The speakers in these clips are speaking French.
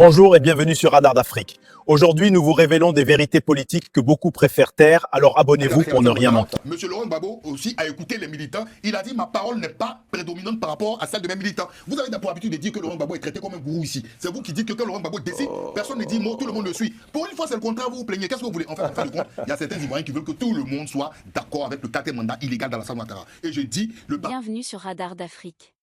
Bonjour et bienvenue sur Radar d'Afrique. Aujourd'hui, nous vous révélons des vérités politiques que beaucoup préfèrent taire, alors abonnez-vous pour ne rien manquer. Monsieur Laurent Gbagbo aussi a écouté les militants. Il a dit ma parole n'est pas prédominante par rapport à celle de mes militants. Vous avez pour habitude de dire que Laurent Gbagbo est traité comme un gourou ici. C'est vous qui dites que quand Laurent Gbagbo décide, personne ne dit mot, tout le monde le suit. Pour une fois, c'est le contraire, vous vous plaignez. Qu'est-ce que vous voulez? En fait, de compte, il y a certains Ivoiriens qui veulent que tout le monde soit d'accord avec le quatrième mandat illégal d'Alassane Ouattara. Et je dis Bienvenue sur Radar d'Afrique.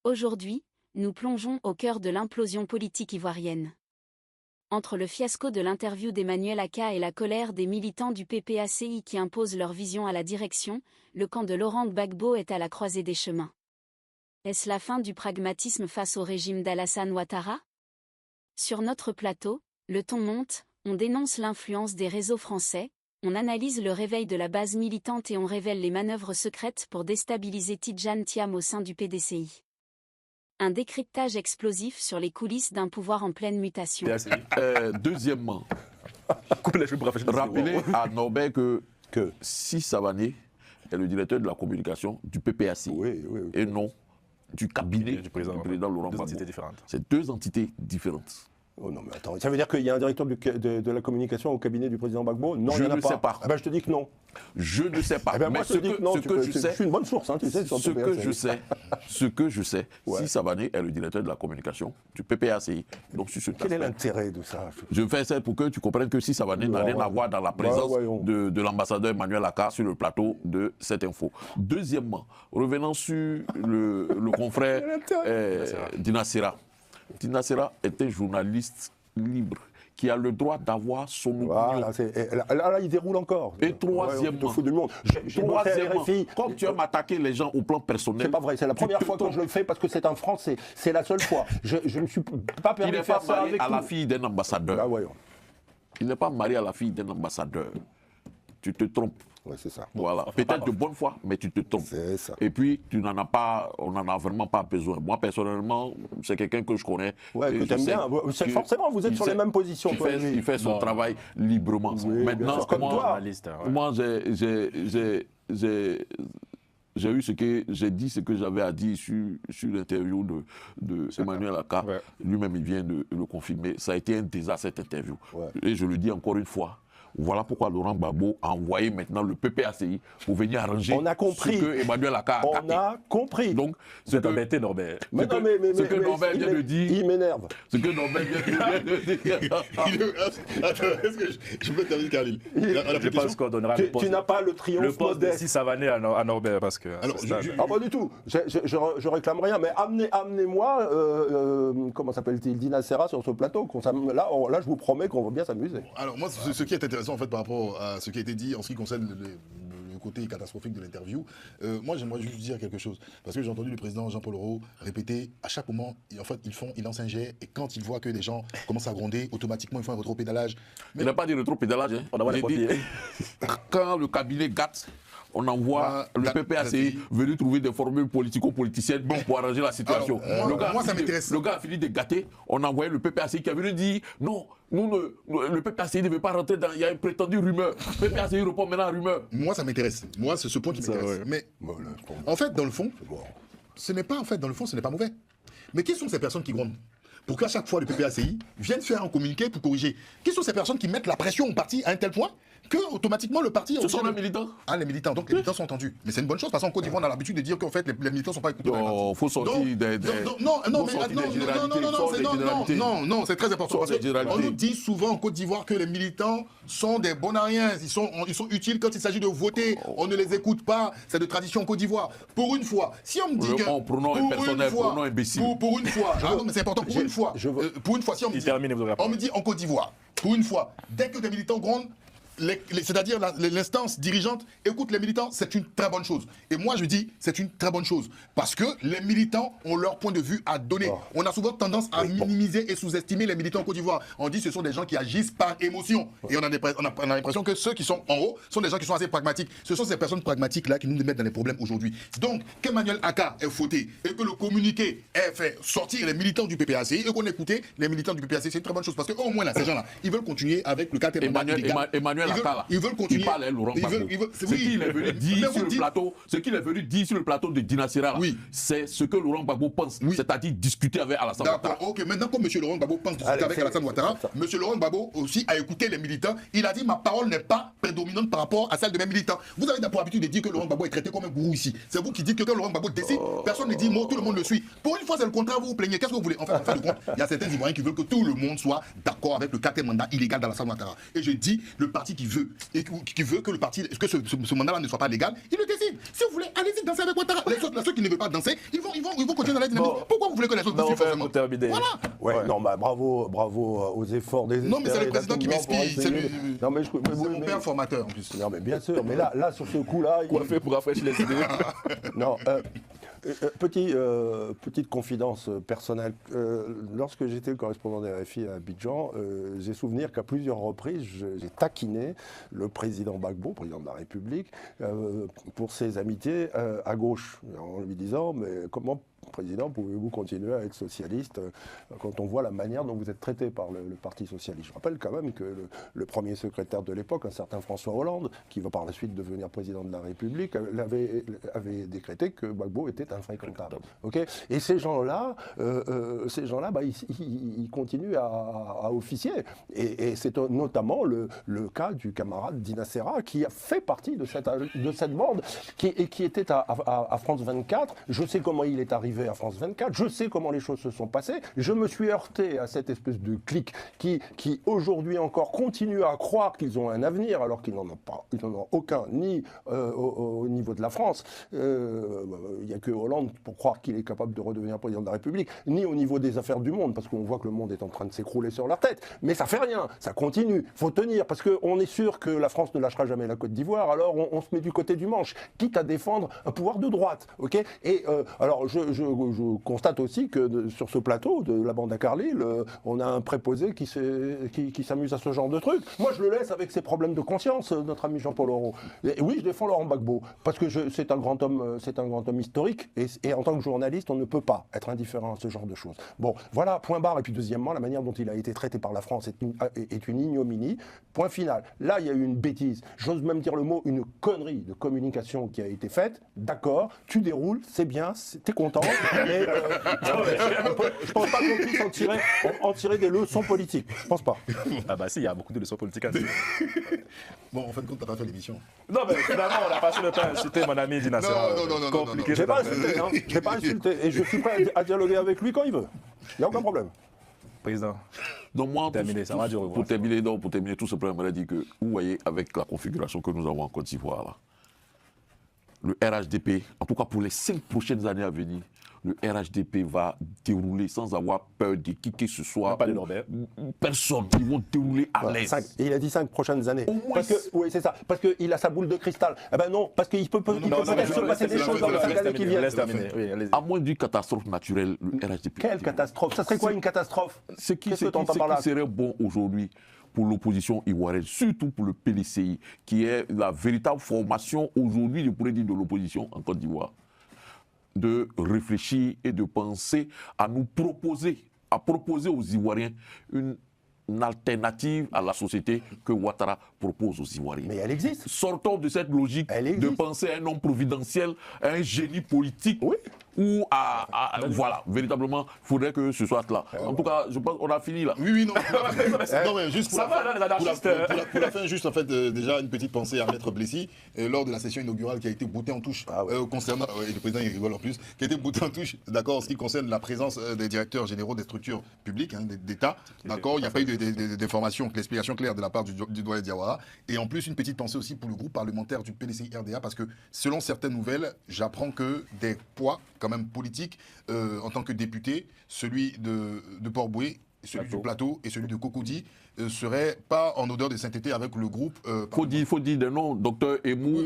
Aujourd'hui, nous plongeons au cœur de l'implosion politique ivoirienne. Entre le fiasco de l'interview d'Emmanuel Aka et la colère des militants du PPACI qui imposent leur vision à la direction, le camp de Laurent Gbagbo est à la croisée des chemins. Est-ce la fin du pragmatisme face au régime d'Alassane Ouattara? Sur notre plateau, le ton monte, on dénonce l'influence des réseaux français, on analyse le réveil de la base militante et on révèle les manœuvres secrètes pour déstabiliser Tidjane Thiam au sein du PDCI. Un décryptage explosif sur les coulisses d'un pouvoir en pleine mutation. Deuxièmement, rappelez à Norbert que Si Savané est le directeur de la communication du PPAC et non du cabinet du président Laurent Gbagbo. C'est deux entités différentes. Oh non, mais attends, ça veut dire qu'il y a un directeur de la communication au cabinet du président Gbagbo? Non, il n'y en a pas. Je ne sais pas. Je te dis que non. Je ne sais pas. Mais moi, je te dis que non. Je suis une bonne source, hein, tu sais. Ce que je sais, Si Savané est le directeur de la communication du PPACI. Donc, sur ce Quel est l'intérêt de ça? Je fais ça pour que tu comprennes que Si Savané n'a rien à voir dans la présence de l'ambassadeur Emmanuel Aka sur le plateau de cette info. Deuxièmement, revenant sur le confrère Dina Sera. Dina Sera est un journaliste libre qui a le droit d'avoir son opinion. Là, il déroule encore. Et troisièmement, comme tu aimes attaquer les gens au plan personnel. C'est pas vrai, c'est la première fois que je le fais parce que c'est un Français. C'est la seule fois. Je ne suis pas permis de faire ça avec Il n'est pas marié à la fille d'un ambassadeur. Il n'est pas marié à la fille d'un ambassadeur. Tu te trompes. Oui, c'est ça. Voilà. Peut-être de bonne foi, mais tu te trompes. C'est ça. Et puis, on n'en a vraiment pas besoin. Moi, personnellement, c'est quelqu'un que je connais. Ouais, que tu aimes bien. Forcément, vous êtes sur les mêmes positions. Il fait son travail librement. Maintenant, moi, j'ai eu j'ai dit ce que j'avais à dire sur l'interview de Emmanuel Aka. Lui-même, il vient de le confirmer. Ça a été un désastre, cette interview. Et je le dis encore une fois. Voilà pourquoi Laurent Gbagbo a envoyé maintenant le PPACI pour venir arranger ce que Emmanuel Aka a attaqué. On a compris. Donc, c'est embêté, Norbert. Ce que Norbert vient de dire. Il m'énerve. Ce que Norbert vient de dire. Attends, est-ce que je peux terminer, Khalil? Je pense qu'on donnera tu n'as pas le triomphe modeste. Si Savané à Norbert, parce que. Alors, pas du tout. Je réclame rien, mais amenez-moi, comment s'appelle-t-il, Dina Sera sur ce plateau. Là, je vous promets qu'on va bien s'amuser. Alors, moi, ce qui est intéressant, en fait, par rapport à ce qui a été dit en ce qui concerne le côté catastrophique de l'interview, moi, j'aimerais juste dire quelque chose. Parce que j'ai entendu le président Jean-Paul Aureau répéter à chaque moment, en fait, il lance un jet, et quand il voit que les gens commencent à gronder, automatiquement, ils font un rétropédalage. Mais il n'a pas dit rétropédalage. Quand le cabinet gâte, on envoie le PPACI venir trouver des formules politico-politiciennes pour arranger la situation. Alors, moi, ça m'intéresse. Le gars a fini de gâter, on a envoyé le PPACI qui a venu dire non, le PPACI ne veut pas rentrer dans. Il y a une prétendue rumeur. Le PPACI répond maintenant à rumeur. Moi, ça m'intéresse. Moi, c'est ce point qui m'intéresse. Mais en fait, dans le fond, ce n'est pas mauvais. Mais qui sont ces personnes qui grondent? Pour qu'à chaque fois le PPACI vienne faire un communiqué pour corriger. Qui sont ces personnes qui mettent la pression au parti à un tel point que automatiquement le parti... Ce sont les militants. Ah, les militants. Donc les militants sont entendus. Mais c'est une bonne chose parce qu'en Côte d'Ivoire on a l'habitude de dire qu'en fait les militants ne sont pas écoutés. Non, il faut sortir non, c'est très important. On nous dit souvent en Côte d'Ivoire que les militants sont des bonariens. Ils sont utiles quand il s'agit de voter. On ne les écoute pas. C'est de tradition en Côte d'Ivoire. Pour une fois, si on me dit que... Pour une fois, ah non, mais c'est important. Pour une fois, si on me dit en Côte d'Ivoire, pour une fois, dès que des militants grondent, c'est-à-dire l'instance dirigeante écoute les militants, c'est une très bonne chose. Et moi je dis c'est une très bonne chose parce que les militants ont leur point de vue à donner. On a souvent tendance à minimiser et sous-estimer les militants en Côte d'Ivoire. On dit que ce sont des gens qui agissent par émotion. Et on a l'impression que ceux qui sont en haut sont des gens qui sont assez pragmatiques. Ce sont ces personnes pragmatiques là qui nous mettent dans les problèmes aujourd'hui. Donc qu'Emmanuel Aka ait fauté et que le communiqué ait fait sortir les militants du PPACI et qu'on ait écouté les militants du PPACI, c'est une très bonne chose parce qu'au moins là ces gens là ils veulent continuer avec le cadre Emmanuel ils veulent continuer. Il parlait Laurent Gbagbo. Ce qu'il est venu dire sur le plateau, ce qu'il est venu dire sur le plateau de Dina Sera, c'est ce que Laurent Gbagbo pense, c'est-à-dire discuter avec Alassane Ouattara. D'accord, ok. Maintenant, comme M. Laurent Gbagbo pense discuter avec Alassane Ouattara, M. Laurent Gbagbo aussi a écouté les militants. Il a dit ma parole n'est pas prédominante par rapport à celle de mes militants. Vous avez pour habitude de dire que Laurent Gbagbo est traité comme un gourou ici. C'est vous qui dites que quand Laurent Gbagbo décide, personne ne dit mot, tout le monde le suit. Pour une fois, c'est le contraire, vous vous plaignez. Qu'est-ce que vous voulez? En fait, de compte, il y a certains Ivoiriens qui veulent que tout le monde soit d'accord avec le quatrième mandat illégal d'Alassane Ouattara. Et je dis, le parti qui veut que le parti, que ce mandat-là ne soit pas légal, il le décide. Si vous voulez, allez-y danser avec Ouattara. Ceux qui ne veulent pas danser, ils vont continuer dans la dynamique. Pourquoi vous voulez que les autres dansent forcément? Voilà. Ouais, non, bah bravo aux efforts des. Non, mais c'est le président qui m'explique. Non, mais c'est mon père formateur en plus. Non, mais bien sûr. Mais là, sur ce coup-là, Quoi fait pour rafraîchir les idées? Non. Petite confidence personnelle. Lorsque j'étais correspondant des RFI à Abidjan, j'ai souvenir qu'à plusieurs reprises, j'ai taquiné le président Gbagbo, président de la République, pour ses amitiés à gauche, en lui disant mais comment, président, pouvez-vous continuer à être socialiste quand on voit la manière dont vous êtes traité par le Parti socialiste? Je rappelle quand même que le premier secrétaire de l'époque, un certain François Hollande, qui va par la suite devenir président de la République, avait décrété que Gbagbo était infréquentable. Okay, et ces gens-là, bah, ils continuent à officier. Et c'est notamment le cas du camarade Dina Sera, qui a fait partie de cette bande, qui était à France 24. Je sais comment il est arrivé à France 24, je sais comment les choses se sont passées, je me suis heurté à cette espèce de clique qui aujourd'hui encore continue à croire qu'ils ont un avenir alors qu'ils n'en ont pas, ils n'en ont aucun, ni au niveau de la France, il n'y a que Hollande pour croire qu'il est capable de redevenir président de la République, ni au niveau des affaires du monde, parce qu'on voit que le monde est en train de s'écrouler sur leur tête, mais ça fait rien, ça continue, faut tenir, parce qu'on est sûr que la France ne lâchera jamais la Côte d'Ivoire, alors on se met du côté du manche, quitte à défendre un pouvoir de droite, ok? Et alors je constate aussi que sur ce plateau de la bande à Carlyle, on a un préposé qui s'amuse à ce genre de truc. Moi, je le laisse avec ses problèmes de conscience, notre ami Jean-Paul Aureau. Et oui, je défends Laurent Gbagbo, parce que c'est un grand homme historique, et en tant que journaliste, on ne peut pas être indifférent à ce genre de choses. Bon, voilà, point barre. Et puis deuxièmement, la manière dont il a été traité par la France est une ignominie. Point final. Là, il y a eu une bêtise. J'ose même dire le mot, une connerie de communication qui a été faite. D'accord, tu déroules, c'est bien, t'es content. Mais je pense pas qu'on puisse en tirer des leçons politiques. Je pense pas. Ah bah si, il y a beaucoup de leçons politiques à dire. Bon, en fait, quand t'as pas fait l'émission. Non, mais finalement, on a passé le temps à insulter mon ami Dina Sera. Non. J'ai pas insulté, hein. J'ai pas insulté. Et je suis prêt à dialoguer avec lui quand il veut. Il n'y a aucun problème. Président. Donc moi, pour terminer tout simplement, j'aimerais dire que, vous voyez, avec la configuration que nous avons en Côte d'Ivoire, là, le RHDP, en tout cas pour les 5 prochaines années à venir, le RHDP va dérouler sans avoir peur de qui que ce soit. Pas de Norbert. Personne. Ils vont dérouler à l'aise. Et il a dit 5 prochaines années. Oui, c'est ça. Parce qu'il a sa boule de cristal. Eh ben non, parce qu'il peut peut-être se passer des choses dans les 5 années qui viennent. À moins d'une catastrophe naturelle, le RHDP. Quelle catastrophe? Ça serait quoi une catastrophe? Ce qui serait bon aujourd'hui pour l'opposition ivoirienne, surtout pour le PDCI, qui est la véritable formation aujourd'hui, je pourrais dire, de l'opposition en Côte d'Ivoire, de réfléchir et de penser à proposer aux Ivoiriens une alternative à la société que Ouattara propose aux Ivoiriens. Mais elle existe. Sortons de cette logique de penser à un homme providentiel, à un génie politique, ou voilà, véritablement, il faudrait que ce soit là. En tout cas, je pense qu'on a fini là. Oui, non. Non, mais juste pour la fin, juste en fait, déjà une petite pensée à Maître Blessy, lors de la session inaugurale qui a été boutée en touche, concernant, le président il rigole en plus, qui a été boutée en touche, d'accord, en ce qui concerne la présence des directeurs généraux des structures publiques, d'État, d'accord, il n'y a pas eu d'informations, l'explication claire de la part du doyen Diawara, et en plus une petite pensée aussi pour le groupe parlementaire du PDCI-RDA, parce que selon certaines nouvelles, j'apprends que des poids quand même politiques en tant que député, celui de Port-Boué, celui du Plateau et celui de Cocody serait pas en odeur de sainteté avec le groupe. Faut dire des noms, docteur Emou,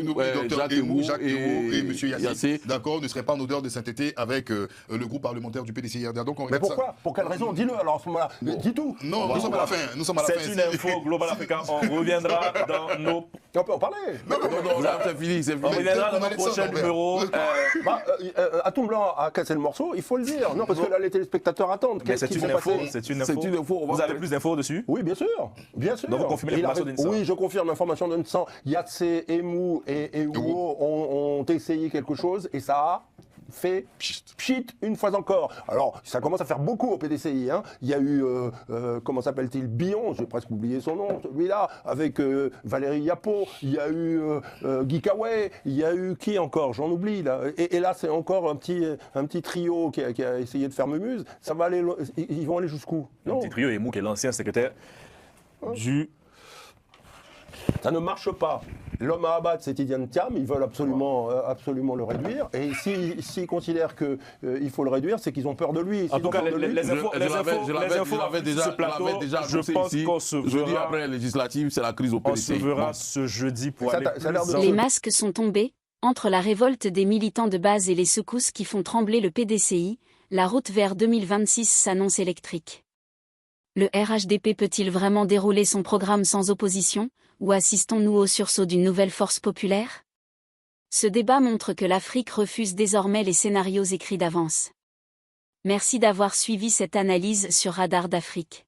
Jacques Emou et M. Yassé, d'accord, ne serait pas en odeur de sainteté avec le groupe parlementaire du PDCI-RDA. Donc on mais pourquoi ça. Pour quelle raison? Dis-le alors à ce moment-là. Dis tout. Non, nous sommes à la fin. C'est une info Global Africa. On reviendra dans nos. On peut en parler. Non, c'est fini. On reviendra dans nos prochains numéros. Atom Blanc a cassé le morceau, il faut le dire. Non, parce que là, les téléspectateurs attendent. Mais c'est une info. c'est une info. Vous avez plus d'infos dessus? Oui, bien sûr. Bien sûr. Donc vous confirmez l'information d'Insa? Oui, je confirme l'information d'Insa. Yatse, Emu et Ugo ont essayé quelque chose et ça a fait pchit une fois encore. Alors, ça commence à faire beaucoup au PDCI. Hein. Il y a eu, comment s'appelle-t-il, Bion, j'ai presque oublié son nom, celui-là, avec Valérie Yapo. Il y a eu Guy Kawai. Il y a eu qui encore? J'en oublie là. Et là, c'est encore un petit trio qui a essayé de faire mumuse. Ça va aller, ils vont aller jusqu'où? Un petit trio, Emu qui est l'ancien secrétaire du... Ça ne marche pas. L'homme à abattre, c'est Tidiane Thiam. Ils veulent absolument le réduire. Et s'ils considèrent qu'il faut le réduire, c'est qu'ils ont peur de lui. En tout cas, les infos déjà je pense qu'on se verra. Jeudi après les législatives, c'est la crise au PDCI. On se verra ce jeudi pour aller plus... Les masques sont tombés. Entre la révolte des militants de base et les secousses qui font trembler le PDCI, la route vers 2026 s'annonce électrique. Le RHDP peut-il vraiment dérouler son programme sans opposition, ou assistons-nous au sursaut d'une nouvelle force populaire? Ce débat montre que l'Afrique refuse désormais les scénarios écrits d'avance. Merci d'avoir suivi cette analyse sur Radar d'Afrique.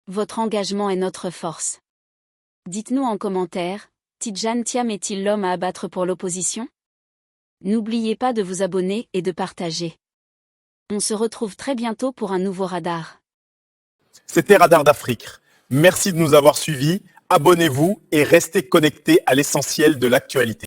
Votre engagement est notre force. Dites-nous en commentaire, Tidjane Thiam est-il l'homme à abattre pour l'opposition? N'oubliez pas de vous abonner et de partager. On se retrouve très bientôt pour un nouveau Radar. C'était Radar d'Afrique. Merci de nous avoir suivis. Abonnez-vous et restez connectés à l'essentiel de l'actualité.